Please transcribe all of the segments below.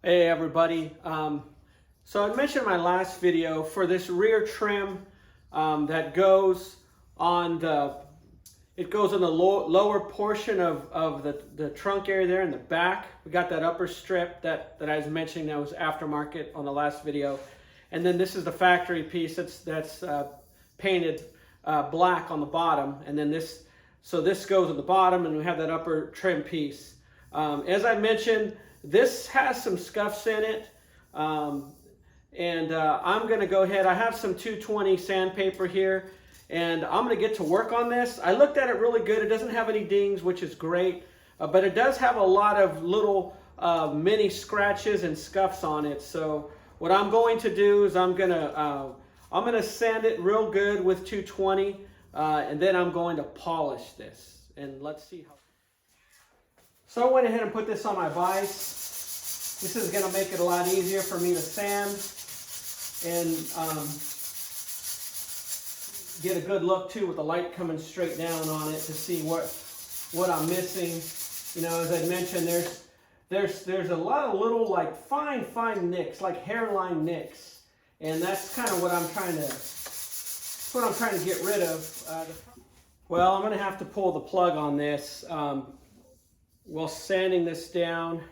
Hey everybody. So I mentioned in my last video for this rear trim that goes on it goes in the lower portion of the trunk area there in the back. We got that upper strip that I was mentioning that was aftermarket on the last video. And then this is the factory piece that's painted black on the bottom. And then this goes at the bottom and we have that upper trim piece. As I mentioned, this has some scuffs in it, I'm going to go ahead. I have some 220 sandpaper here, and I'm going to get to work on this. I looked at it really good. It doesn't have any dings, which is great, but it does have a lot of little mini scratches and scuffs on it. So what I'm going to do is I'm going to sand it real good with 220, and then I'm going to polish this. And let's see how. So I went ahead and put this on my vise. This is going to make it a lot easier for me to sand and get a good look too with the light coming straight down on it to see what I'm missing. You know, as I mentioned, there's a lot of little like fine nicks, like hairline nicks, and that's kind of what I'm trying to get rid of. Well, I'm going to have to pull the plug on this. While sanding this down,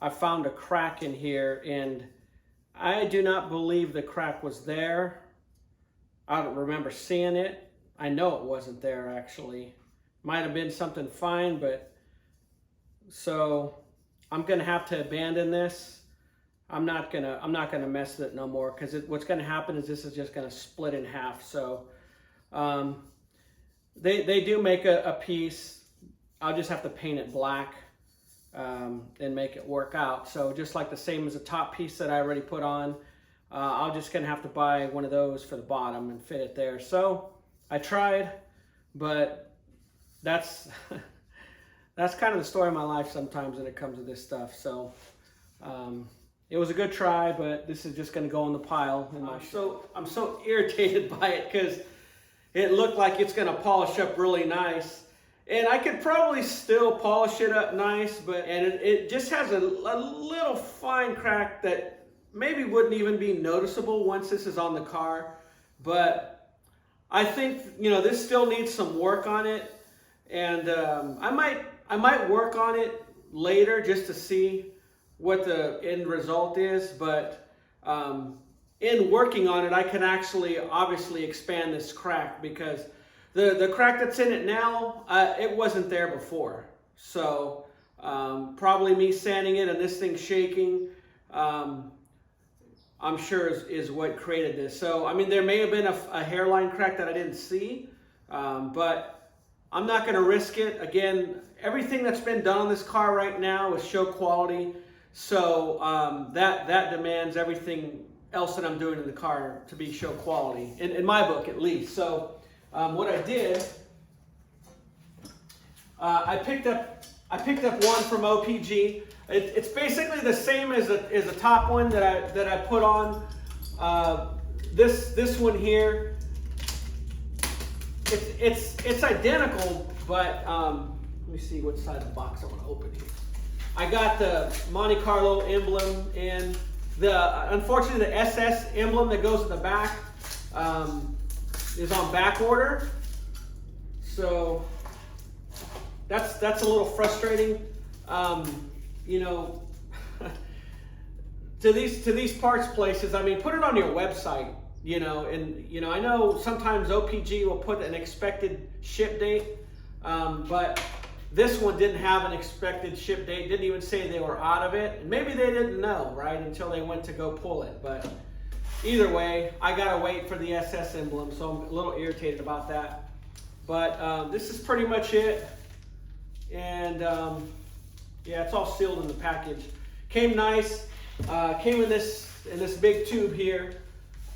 I found a crack in here, and I do not believe the crack was there. I don't remember seeing it. I know it wasn't there actually. Might have been something fine, but so I'm gonna have to abandon this. I'm not gonna mess with it no more, because what's gonna happen is this is just gonna split in half. So they do make a piece. I'll just have to paint it black and make it work out. So just like the same as the top piece that I already put on, I'm just gonna have to buy one of those for the bottom and fit it there. So I tried, but that's kind of the story of my life sometimes when it comes to this stuff. So it was a good try, but this is just gonna go in the pile. And I'm so irritated by it because it looked like it's gonna polish up really nice. And I could probably still polish it up nice, but it just has a little fine crack that maybe wouldn't even be noticeable once this is on the car. But I think, you know, this still needs some work on it, and I might work on it later just to see what the end result is. But in working on it, I can actually obviously expand this crack, because the crack that's in it now, it wasn't there before. So probably me sanding it and this thing shaking, I'm sure is what created this. So I mean, there may have been a hairline crack that I didn't see, but I'm not going to risk it. Again, everything that's been done on this car right now is show quality. So that demands everything else that I'm doing in the car to be show quality, in my book at least. So what I did, I picked up one from OPG. It's basically the same as the top one that I put on. This one here, it's identical, but let me see what side of the box I want to open here. I got the Monte Carlo emblem, and unfortunately the SS emblem that goes in the back is on back order, so that's a little frustrating. You know, to these parts places, I mean, put it on your website, you know, and you know, I know sometimes OPG will put an expected ship date, but this one didn't have an expected ship date, didn't even say they were out of it, and maybe they didn't know, right, until they went to go pull it. But either way, I gotta wait for the SS emblem, so I'm a little irritated about that. But this is pretty much it, and yeah, it's all sealed in the package. Came nice. Came in this big tube here.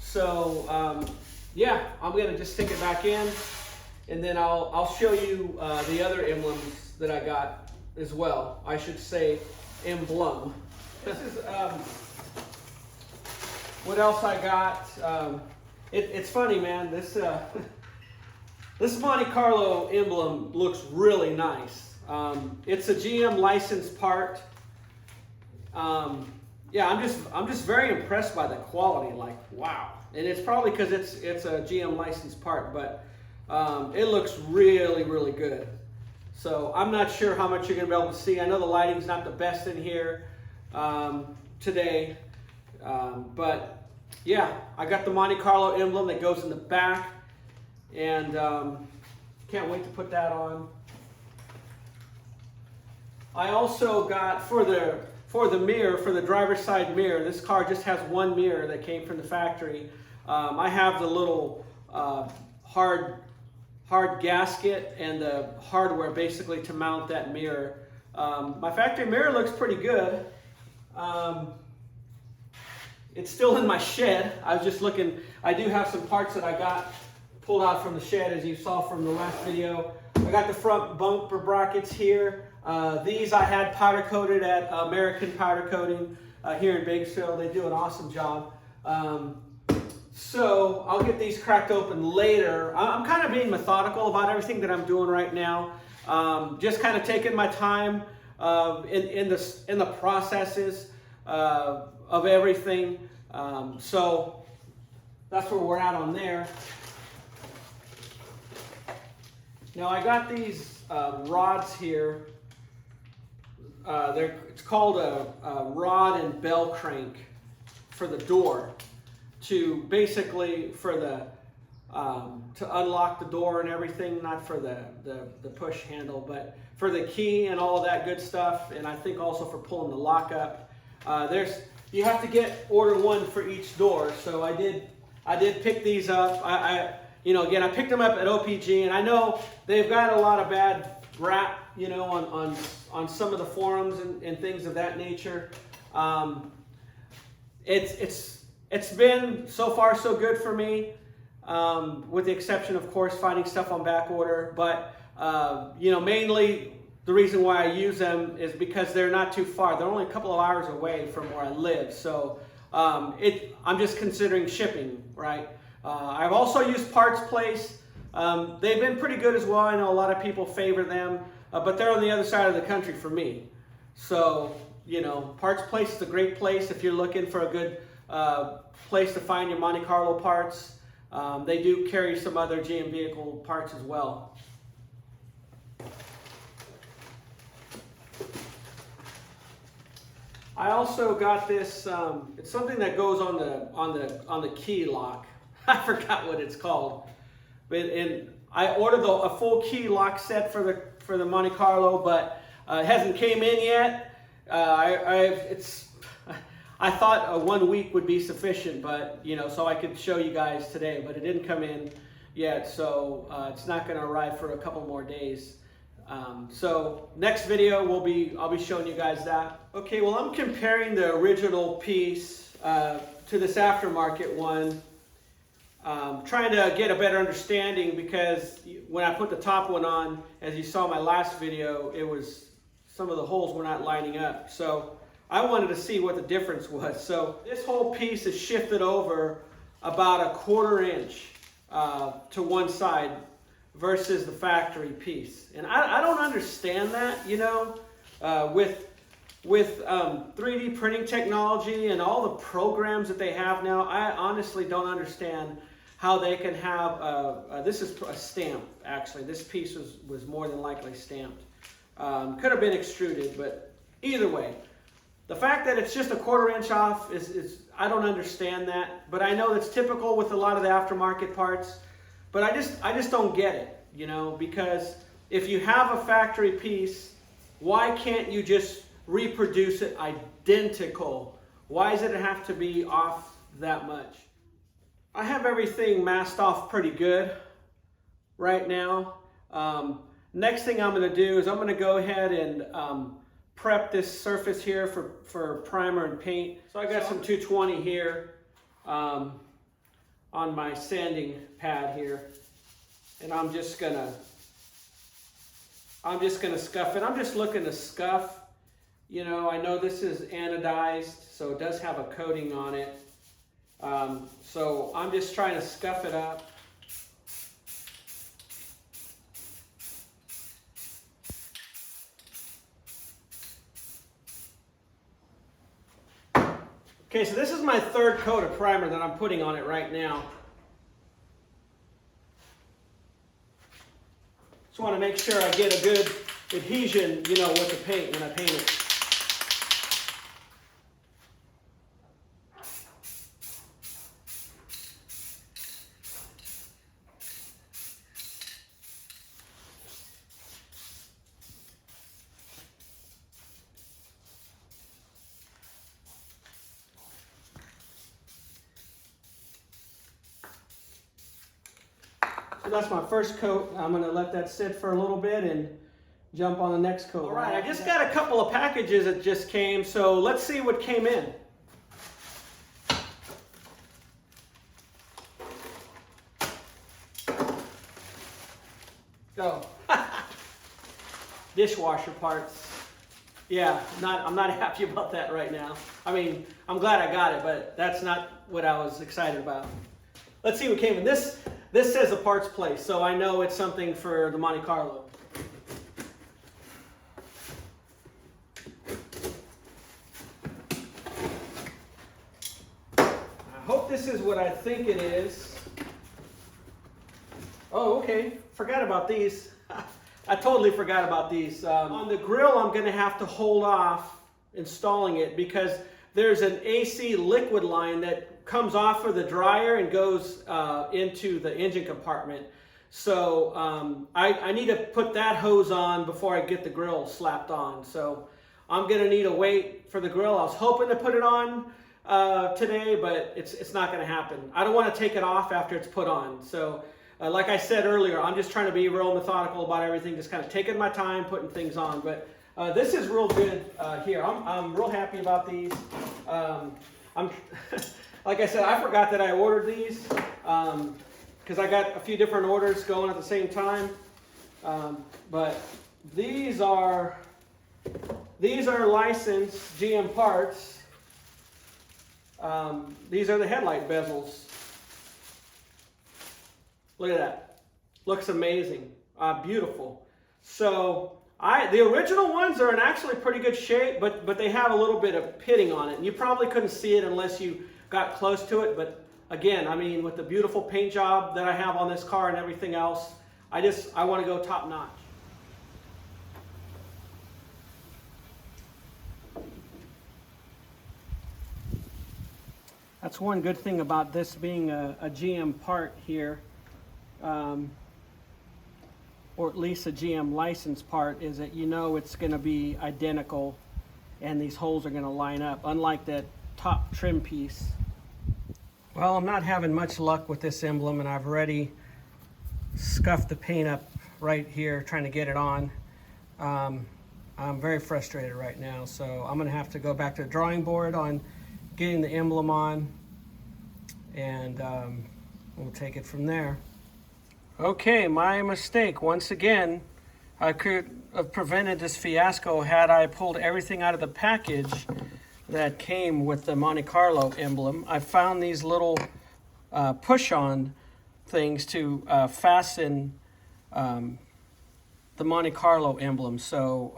So yeah, I'm gonna just stick it back in, and then I'll show you the other emblems that I got as well. I should say emblem. This is what else I got. It's funny, man. This Monte Carlo emblem looks really nice. It's a GM licensed part. Yeah, I'm just very impressed by the quality. Like, wow. And it's probably because it's a GM licensed part, but it looks really, really good. So I'm not sure how much you're going to be able to see. I know the lighting's not the best in here today, but yeah, I got the Monte Carlo emblem that goes in the back, and can't wait to put that on. I also got for the mirror, for the driver's side mirror, this car just has one mirror that came from the factory. I have the little hard gasket and the hardware basically to mount that mirror. My factory mirror looks pretty good. It's still in my shed. I was just looking. I do have some parts that I got pulled out from the shed, as you saw from the last video. I got the front bumper brackets here. These I had powder coated at American Powder Coating here in Bakersfield. They do an awesome job. So I'll get these cracked open later. I'm kind of being methodical about everything that I'm doing right now. Just kind of taking my time in the processes of everything. So that's where we're at on there. Now I got these rods here. It's called a rod and bell crank for the door, to basically for the to unlock the door and everything, not for the push handle, but for the key and all of that good stuff, and I think also for pulling the lock up. You have to order one for each door, so I did pick these up. Again, I picked them up at OPG, and I know they've got a lot of bad rap, on some of the forums and things of that nature. It's been so far so good for me, with the exception, of course, finding stuff on back order. But mainly the reason why I use them is because they're not too far. They're only a couple of hours away from where I live, so I'm just considering shipping, right? I've also used Parts Place. They've been pretty good as well. I know a lot of people favor them, but they're on the other side of the country for me. So, Parts Place is a great place if you're looking for a good place to find your Monte Carlo parts. They do carry some other GM vehicle parts as well. I also got this. It's something that goes on the key lock. I forgot what it's called, and I ordered a full key lock set for the Monte Carlo, but it hasn't came in yet. I thought 1 week would be sufficient, but so I could show you guys today, but it didn't come in yet, so it's not going to arrive for a couple more days. So next video I'll be showing you guys that. Okay, well, I'm comparing the original piece to this aftermarket one, trying to get a better understanding, because when I put the top one on, as you saw in my last video, some of the holes were not lining up. So I wanted to see what the difference was. So this whole piece is shifted over about 1/4 inch to one side versus the factory piece. And I don't understand that, with 3D printing technology and all the programs that they have now. I honestly don't understand how they can have, this is a stamp, actually. This piece was more than likely stamped. Could have been extruded, but either way, the fact that it's just 1/4 inch off is I don't understand that, but I know that's typical with a lot of the aftermarket parts. But I just don't get it, because if you have a factory piece, why can't you just reproduce it identical? Why does it have to be off that much? I have everything masked off pretty good right now. Next thing I'm going to do is I'm going to go ahead and prep this surface here for primer and paint. So I got some 220 here on my sanding pad here, and I'm just gonna scuff it. I'm just looking to scuff. I know this is anodized, so it does have a coating on it. So I'm just trying to scuff it up. Okay, so this is my third coat of primer that I'm putting on it right now. Just want to make sure I get a good adhesion, you know, with the paint when I paint it. So that's my first coat. I'm going to let that sit for a little bit and jump on the next coat. All right, I just got a couple of packages that just came, so let's see what came in. Go. Dishwasher parts. Yeah, I'm not happy about that right now. I mean, I'm glad I got it, but that's not what I was excited about. Let's see what came in. This says a parts place, so I know it's something for the Monte Carlo. I hope this is what I think it is. Oh, okay. Forgot about these. I totally forgot about these. On the grill, I'm going to have to hold off installing it because there's an AC liquid line that comes off of the dryer and goes into the engine compartment. So I need to put that hose on before I get the grill slapped on. So I'm going to need to wait for the grill. I was hoping to put it on today, but it's not going to happen. I don't want to take it off after it's put on. So like I said earlier, I'm just trying to be real methodical about everything, just kind of taking my time, putting things on. But this is real good here. I'm real happy about these. Like I said, I forgot that I ordered these because I got a few different orders going at the same time. But these are licensed GM parts. These are the headlight bezels. Look at that. Looks amazing. Beautiful. So the original ones are in actually pretty good shape, but they have a little bit of pitting on it. And you probably couldn't see it unless you got close to it. But again, I mean, with the beautiful paint job that I have on this car and everything else, I want to go top notch. That's one good thing about this being a GM part here. Or at least a GM license part, is that you know it's going to be identical and these holes are going to line up, unlike that top trim piece. Well, I'm not having much luck with this emblem, and I've already scuffed the paint up right here trying to get it on. I'm very frustrated right now, so I'm going to have to go back to the drawing board on getting the emblem on, and we'll take it from there. Okay, my mistake. Once again, I could have prevented this fiasco had I pulled everything out of the package that came with the Monte Carlo emblem. I found these little push-on things to fasten the Monte Carlo emblem. So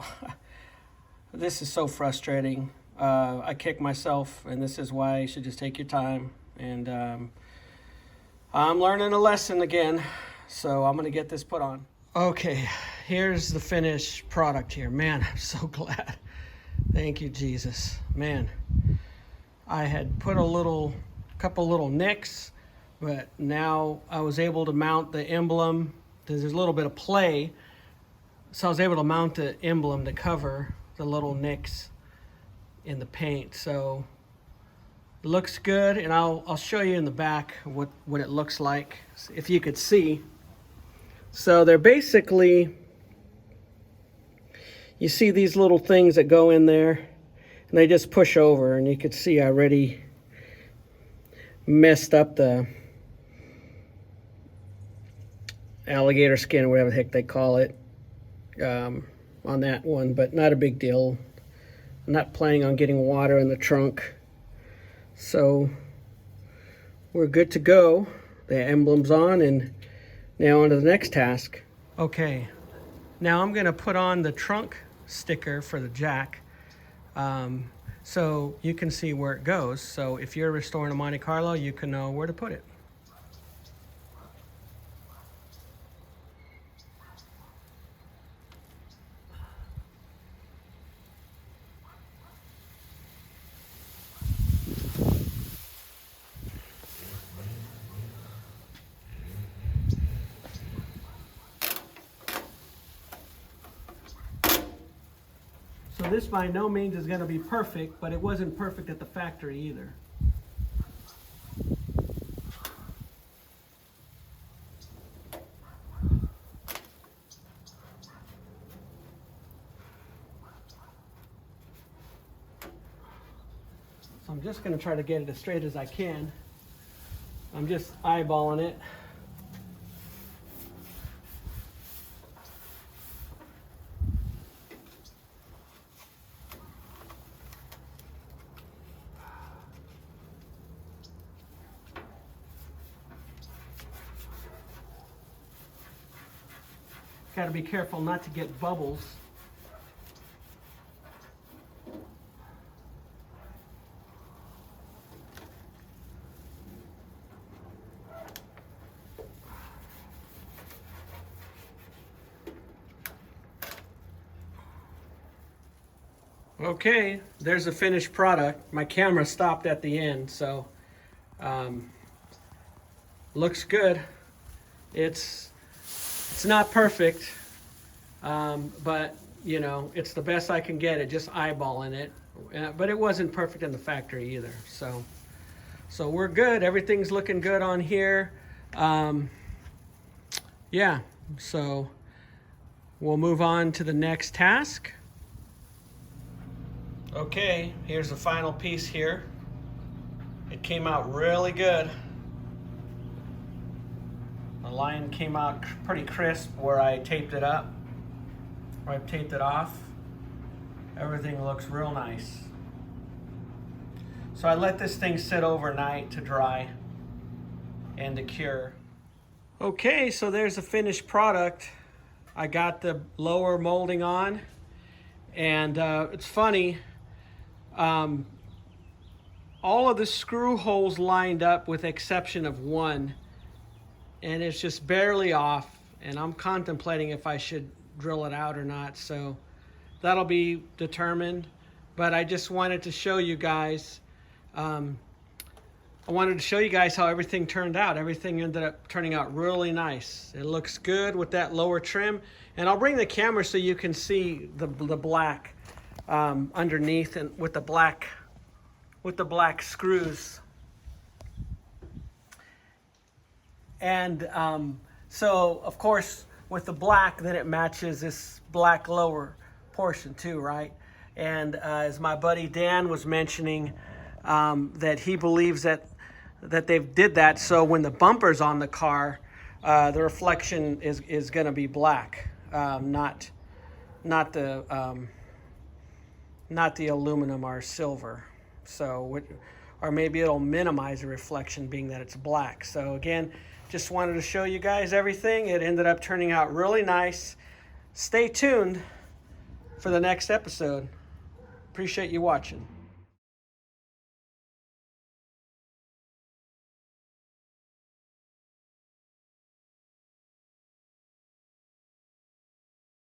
this is so frustrating. I kick myself, and this is why you should just take your time. And I'm learning a lesson again. So I'm going to get this put on. Okay, here's the finished product here. Man, I'm so glad. Thank you, Jesus. Man, I had put a couple little nicks, but now I was able to mount the emblem. There's a little bit of play, so I was able to mount the emblem to cover the little nicks in the paint. So it looks good, and I'll show you in the back what it looks like, if you could see. So they're basically, you see these little things that go in there, and they just push over, and you can see I already messed up the alligator skin, or whatever the heck they call it, on that one, but not a big deal. I'm not planning on getting water in the trunk. So we're good to go. The emblem's on, and now on to the next task. Okay, now I'm going to put on the trunk sticker for the jack. so you can see where it goes. So if you're restoring a Monte Carlo, you can know where to put it. So this by no means is going to be perfect, but it wasn't perfect at the factory either. So I'm just going to try to get it as straight as I can. I'm just eyeballing it. Got to be careful not to get bubbles. Okay, there's the finished product. My camera stopped at the end, so looks good. It's not perfect, but you know, it's the best I can get it, just eyeballing it. But it wasn't perfect in the factory either. So we're good. Everything's looking good on here. Yeah, so we'll move on to the next task. Okay, here's the final piece here. It came out really good. The line came out pretty crisp where I taped it up, where I taped it off. Everything looks real nice. So I let this thing sit overnight to dry and to cure. Okay, so there's the finished product. I got the lower molding on, and it's funny, all of the screw holes lined up with exception of one, and it's just barely off, and I'm contemplating if I should drill it out or not, so that'll be determined. But I just wanted to show you guys, I wanted to show you guys how everything turned out. Everything ended up turning out really nice. It looks good with that lower trim, and I'll bring the camera so you can see the black underneath, and with the black screws. And so, of course, with the black, then it matches this black lower portion too, right? And as my buddy Dan was mentioning, that he believes that they did that so when the bumper's on the car, the reflection is going to be black, not the aluminum or silver. So, or maybe it'll minimize the reflection being that it's black. So again, just wanted to show you guys everything. It ended up turning out really nice. Stay tuned for the next episode. Appreciate you watching.